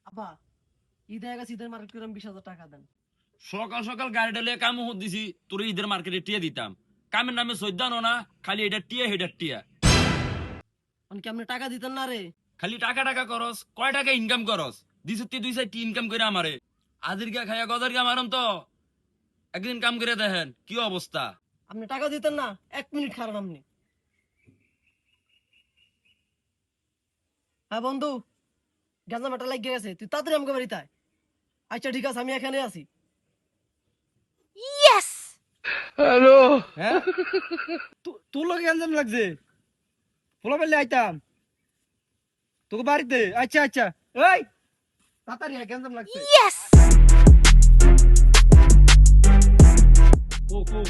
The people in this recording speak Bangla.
আব্বা ঈদ হয়ে গেছে, ঈদের মার্কেট করে 20,000 টাকা দেন। সকাল সকাল গাড়িটা লিয়ে কাম হত দিছি, তোর ঈদের মার্কেটে টিয়া দিতাম। কামের নামে সৈদ্যানো না, খালি এটা টিয়া হেডার টিয়া। কি আপনি টাকা দিতেন না রে? খালি টাকা টাকা করস, কয় টাকা ইনকাম করস? দিছতি 2-4টি ইনকাম করে আমারে। আদির গা খাইয়া গদার গা মারম তো। একদিন কাম করে দেখেন কি অবস্থা। আপনি টাকা দিতেন না, 1 মিনিট খারাপ আপনি। হ্যাঁ বন্ধু, গাঁজা মাটা লাগিয়ে গেছে, তুই তাড়াতাড়ি আমাকে বাড়িতে আয়। আচ্ছা ঠিক আছে, আমি এখানে আছি। হ্যাঁ তোর লোক গেঞ্জাম লাগছে, ফোলা পেলে আইতাম তোকে বাড়িতে। আচ্ছা আচ্ছা, এই তাড়াতাড়ি আয়, গেঞ্জাম লাগছে। কো কো